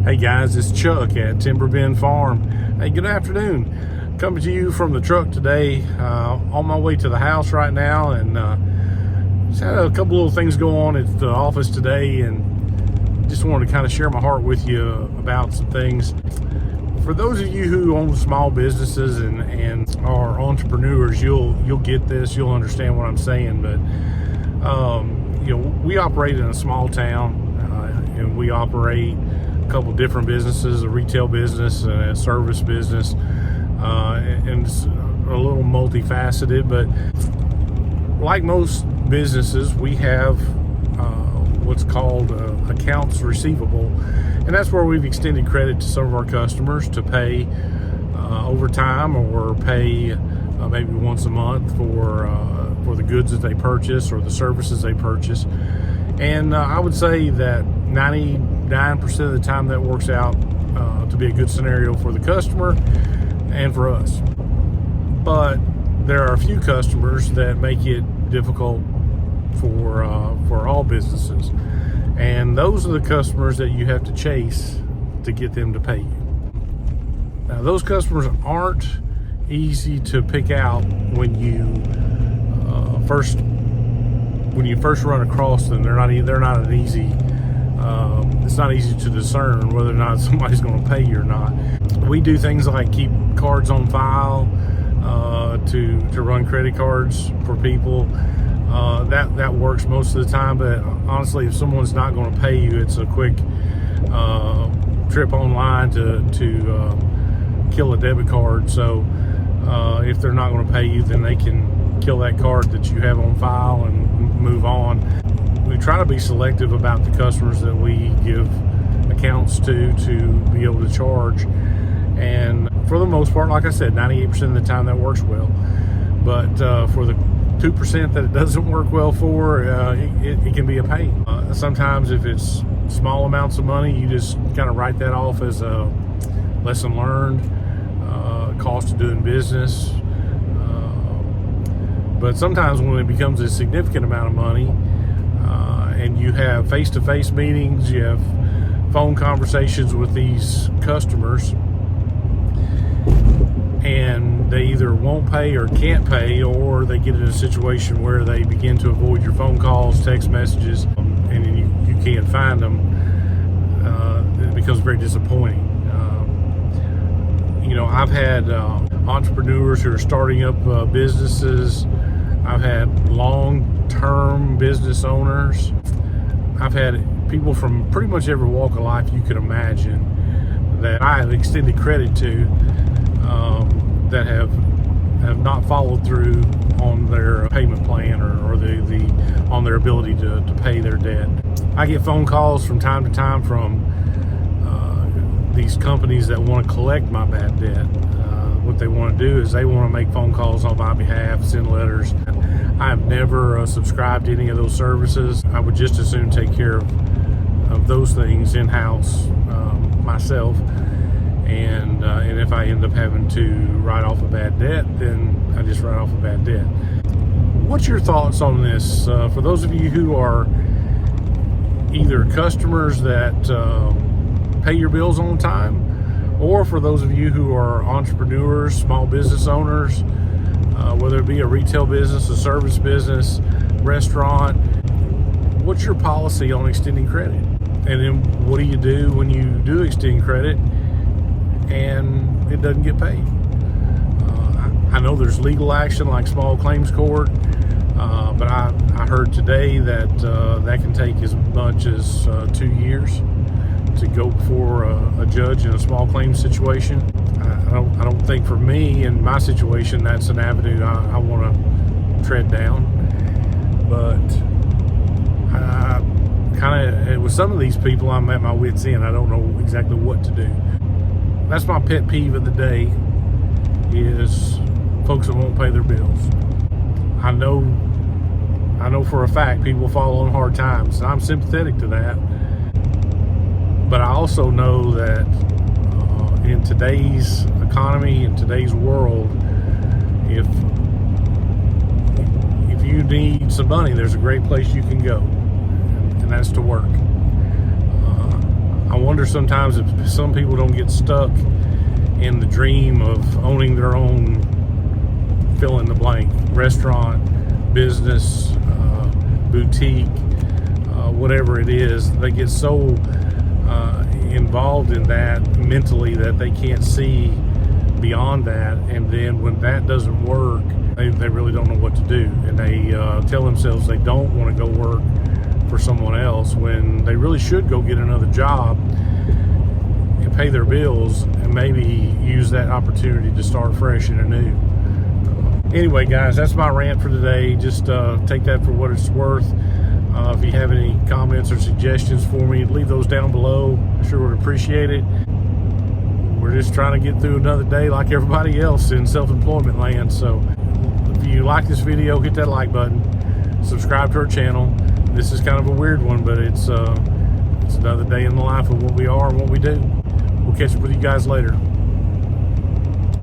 Hey guys, it's Chuck at Timber Bend Farm. Hey, good afternoon. Coming to you from the truck today, on my way to the house right now, and just had a couple little things go on at the office today, and just wanted to kind of share my heart with you about some things. For those of you who own small businesses and are entrepreneurs, you'll get this, you'll understand what I'm saying. But we operate in a small town, and we operate a couple different businesses, a retail business and a service business, and it's a little multifaceted. But like most businesses, we have what's called accounts receivable, and that's where we've extended credit to some of our customers to pay over time, or pay maybe once a month for the goods that they purchase or the services they purchase. And I would say that 99% of the time that works out to be a good scenario for the customer and for us. But there are a few customers that make it difficult for all businesses, and those are the customers that you have to chase to get them to pay you. Now, those customers aren't easy to pick out when you first run across them. They're not an easy. It's not easy to discern whether or not somebody's going to pay you or not. We do things like keep cards on file to run credit cards for people. That works most of the time, but honestly, if someone's not going to pay you, it's a quick trip online to kill a debit card. So if they're not going to pay you, then they can kill that card that you have on file and move on. We try to be selective about the customers that we give accounts to be able to charge, and for the most part, like I said, 98% of the time that works well. But for the 2% that it doesn't work well for, it can be a pain. Sometimes if it's small amounts of money, you just kind of write that off as a lesson learned, cost of doing business. But sometimes when it becomes a significant amount of money, and you have face-to-face meetings, you have phone conversations with these customers, and they either won't pay or can't pay, or they get in a situation where they begin to avoid your phone calls, text messages, and you can't find them, it becomes very disappointing. I've had entrepreneurs who are starting up businesses. I've had long-term business owners. I've had people from pretty much every walk of life you could imagine that I have extended credit to, that have not followed through on their payment plan or on their ability to pay their debt. I get phone calls from time to time from these companies that want to collect my bad debt. What they want to do is they want to make phone calls on my behalf, send letters. I have never subscribed to any of those services. I would just as soon take care of those things in-house myself. And if I end up having to write off a bad debt, then I just write off a bad debt. What's your thoughts on this? For those of you who are either customers that pay your bills on time, or for those of you who are entrepreneurs, small business owners, whether it be a retail business, a service business, restaurant, what's your policy on extending credit? And then what do you do when you do extend credit and it doesn't get paid? I know there's legal action like small claims court, but I heard today that that can take as much as 2 years to go before a judge in a small claims situation. I don't think for me in my situation that's an avenue I want to tread down. But with some of these people, I'm at my wit's end. I don't know exactly what to do. That's my pet peeve of the day, is folks that won't pay their bills. I know for a fact people fall on hard times, and I'm sympathetic to that. But I also know that in today's economy, in today's world, if you need some money, there's a great place you can go, and that's to work. I want wonder sometimes if some people don't get stuck in the dream of owning their own fill in the blank restaurant, business, boutique, whatever it is. They get so involved in that mentally that they can't see beyond that, and then when that doesn't work, they really don't know what to do, and they tell themselves they don't want to go work for someone else when they really should go get another job and pay their bills and maybe use that opportunity to start fresh and anew. Anyway, guys, that's my rant for today. Just take that for what it's worth. If you have any comments or suggestions for me, leave those down below. I sure would appreciate it. We're just trying to get through another day like everybody else in self-employment land. So if you like this video, hit that like button, subscribe to our channel. This is kind of a weird one, but it's another day in the life of what we are and what we do. We'll catch up with you guys later.